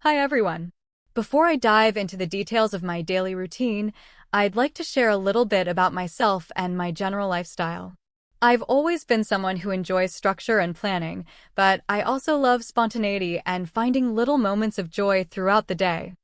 Hi everyone. Before I dive into the details of my daily routine, I'd like to share a little bit about myself and my general lifestyle. I've always been someone who enjoys structure and planning, but I also love spontaneity and finding little moments of joy throughout the day.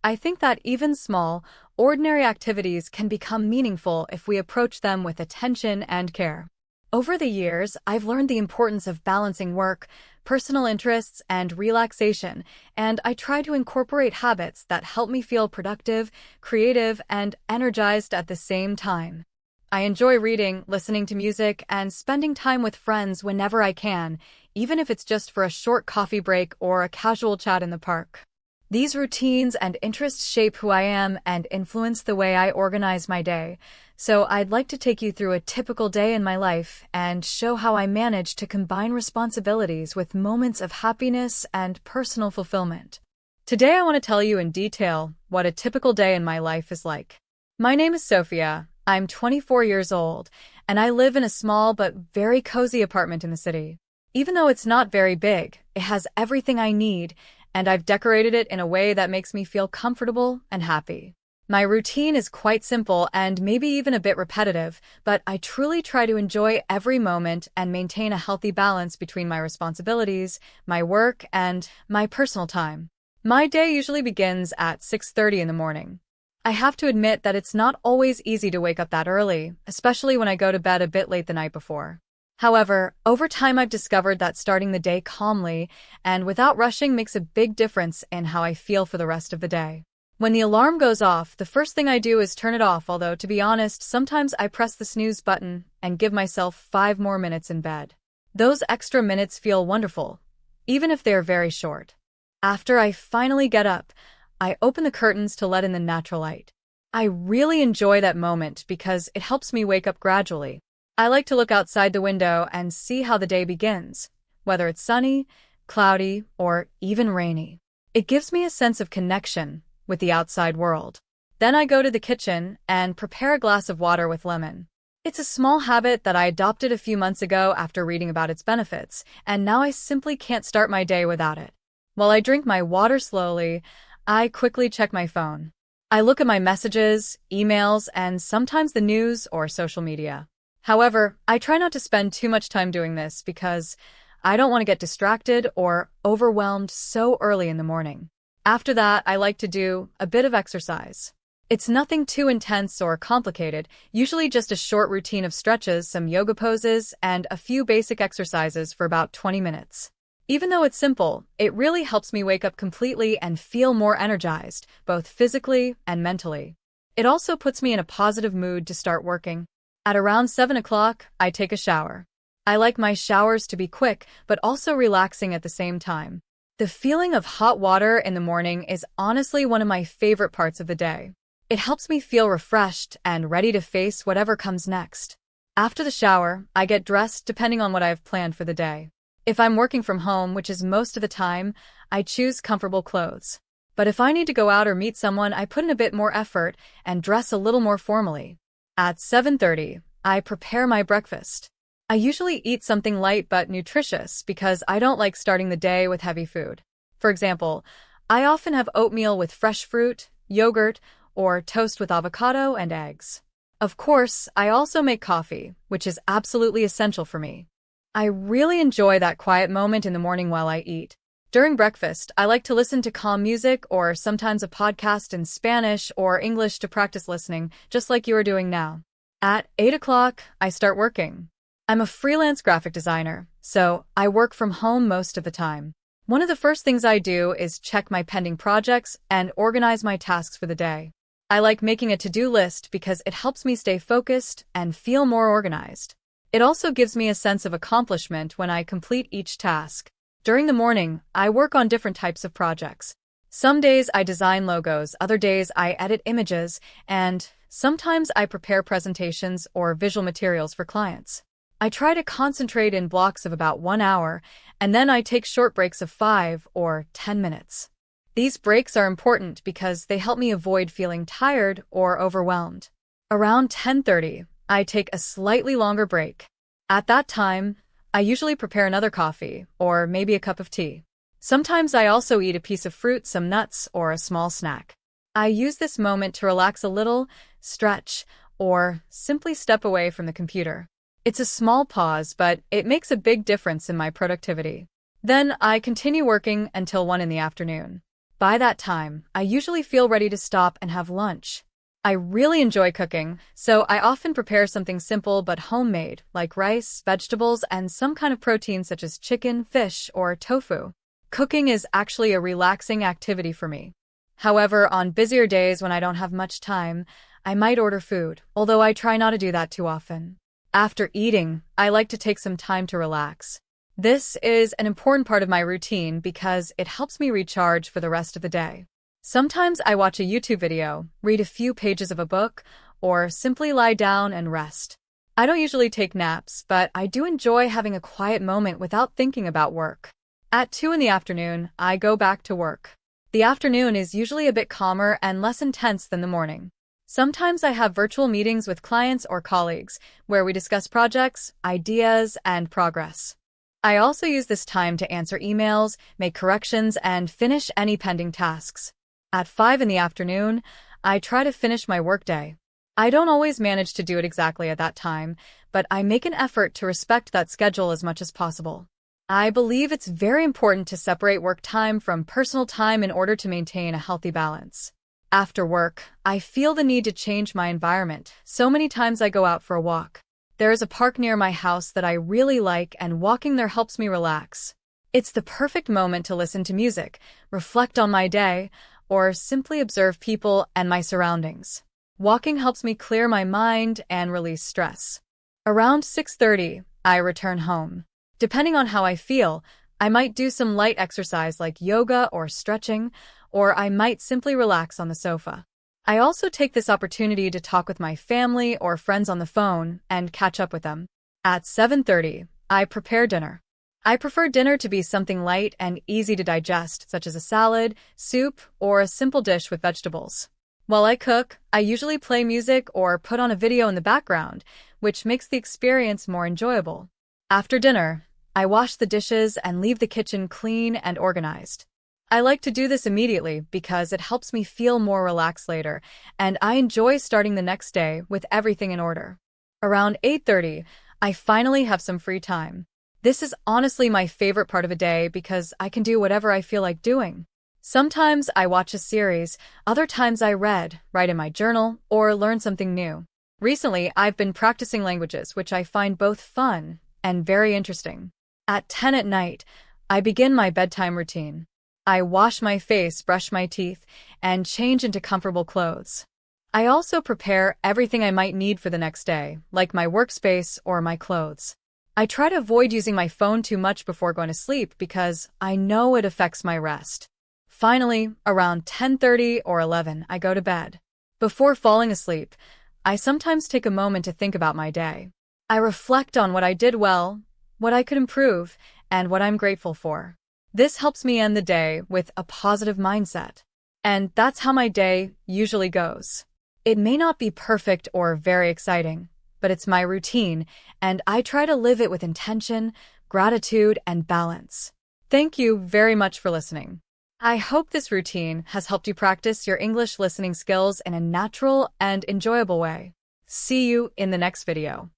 I think that even small, ordinary activities can become meaningful if we approach them with attention and care. Over the years, I've learned the importance of balancing work, personal interests, and relaxation, and I try to incorporate habits that help me feel productive, creative, and energized at the same time. I enjoy reading, listening to music, and spending time with friends whenever I can, even if it's just for a short coffee break or a casual chat in the park. These routines and interests shape who I am and influence the way I organize my day. So I'd like to take you through a typical day in my life and show how I manage to combine responsibilities with moments of happiness and personal fulfillment. Today I want to tell you in detail what a typical day in my life is like. My name is Sofia. I'm 24 years old, and I live in a small but very cozy apartment in the city. Even though it's not very big, it has everything I need, and I've decorated it in a way that makes me feel comfortable and happy. My routine is quite simple and maybe even a bit repetitive, but I truly try to enjoy every moment and maintain a healthy balance between my responsibilities, my work, and my personal time. My day usually begins at 6:30 in the morning. I have to admit that it's not always easy to wake up that early, especially when I go to bed a bit late the night before. However, over time I've discovered that starting the day calmly and without rushing makes a big difference in how I feel for the rest of the day. When the alarm goes off, the first thing I do is turn it off, although to be honest, sometimes I press the snooze button and give myself 5 more minutes in bed. Those extra minutes feel wonderful, even if they're very short. After I finally get up, I open the curtains to let in the natural light. I really enjoy that moment because it helps me wake up gradually. I like to look outside the window and see how the day begins, whether it's sunny, cloudy, or even rainy. It gives me a sense of connection with the outside world. Then I go to the kitchen and prepare a glass of water with lemon. It's a small habit that I adopted a few months ago after reading about its benefits, and now I simply can't start my day without it. While I drink my water slowly, I quickly check my phone. I look at my messages, emails, and sometimes the news or social media. However, I try not to spend too much time doing this because I don't want to get distracted or overwhelmed so early in the morning. After that, I like to do a bit of exercise. It's nothing too intense or complicated, usually just a short routine of stretches, some yoga poses, and a few basic exercises for about 20 minutes. Even though it's simple, it really helps me wake up completely and feel more energized, both physically and mentally. It also puts me in a positive mood to start working. At around 7 o'clock, I take a shower. I like my showers to be quick, but also relaxing at the same time. The feeling of hot water in the morning is honestly one of my favorite parts of the day. It helps me feel refreshed and ready to face whatever comes next. After the shower, I get dressed depending on what I have planned for the day. If I'm working from home, which is most of the time, I choose comfortable clothes. But if I need to go out or meet someone, I put in a bit more effort and dress a little more formally. At 7:30, I prepare my breakfast. I usually eat something light but nutritious because I don't like starting the day with heavy food. For example, I often have oatmeal with fresh fruit, yogurt, or toast with avocado and eggs. Of course, I also make coffee, which is absolutely essential for me. I really enjoy that quiet moment in the morning while I eat. During breakfast, I like to listen to calm music or sometimes a podcast in Spanish or English to practice listening, just like you are doing now. At 8 o'clock, I start working. I'm a freelance graphic designer, so I work from home most of the time. One of the first things I do is check my pending projects and organize my tasks for the day. I like making a to-do list because it helps me stay focused and feel more organized. It also gives me a sense of accomplishment when I complete each task. During the morning, I work on different types of projects. Some days I design logos, other days I edit images, and sometimes I prepare presentations or visual materials for clients. I try to concentrate in blocks of about 1 hour, and then I take short breaks of 5 or 10 minutes. These breaks are important because they help me avoid feeling tired or overwhelmed. Around 10:30, I take a slightly longer break. At that time, I usually prepare another coffee or maybe a cup of tea. Sometimes I also eat a piece of fruit, some nuts, or a small snack. I use this moment to relax a little, stretch, or simply step away from the computer. It's a small pause, but it makes a big difference in my productivity. Then I continue working until 1 in the afternoon. By that time, I usually feel ready to stop and have lunch. I really enjoy cooking, so I often prepare something simple but homemade, like rice, vegetables, and some kind of protein such as chicken, fish, or tofu. Cooking is actually a relaxing activity for me. However, on busier days when I don't have much time, I might order food, although I try not to do that too often. After eating, I like to take some time to relax. This is an important part of my routine because it helps me recharge for the rest of the day. Sometimes I watch a YouTube video, read a few pages of a book, or simply lie down and rest. I don't usually take naps, but I do enjoy having a quiet moment without thinking about work. At 2 in the afternoon, I go back to work. The afternoon is usually a bit calmer and less intense than the morning. Sometimes I have virtual meetings with clients or colleagues where we discuss projects, ideas, and progress. I also use this time to answer emails, make corrections, and finish any pending tasks. At 5 in the afternoon, I try to finish my workday. I don't always manage to do it exactly at that time, but I make an effort to respect that schedule as much as possible. I believe it's very important to separate work time from personal time in order to maintain a healthy balance. After work, I feel the need to change my environment, so many times I go out for a walk. There is a park near my house that I really like, and walking there helps me relax. It's the perfect moment to listen to music, reflect on my day, or simply observe people and my surroundings. Walking helps me clear my mind and release stress. Around 6:30, I return home. Depending on how I feel, I might do some light exercise like yoga or stretching, or I might simply relax on the sofa. I also take this opportunity to talk with my family or friends on the phone and catch up with them. At 7:30, I prepare dinner. I prefer dinner to be something light and easy to digest, such as a salad, soup, or a simple dish with vegetables. While I cook, I usually play music or put on a video in the background, which makes the experience more enjoyable. After dinner, I wash the dishes and leave the kitchen clean and organized. I like to do this immediately because it helps me feel more relaxed later, and I enjoy starting the next day with everything in order. Around 8:30, I finally have some free time. This is honestly my favorite part of a day because I can do whatever I feel like doing. Sometimes I watch a series, other times I read, write in my journal, or learn something new. Recently, I've been practicing languages, which I find both fun and very interesting. At 10 at night, I begin my bedtime routine. I wash my face, brush my teeth, and change into comfortable clothes. I also prepare everything I might need for the next day, like my workspace or my clothes. I try to avoid using my phone too much before going to sleep because I know it affects my rest. Finally, around 10:30 or 11, I go to bed. Before falling asleep, I sometimes take a moment to think about my day. I reflect on what I did well, what I could improve, and what I'm grateful for. This helps me end the day with a positive mindset. And that's how my day usually goes. It may not be perfect or very exciting, but it's my routine, and I try to live it with intention, gratitude, and balance. Thank you very much for listening. I hope this routine has helped you practice your English listening skills in a natural and enjoyable way. See you in the next video.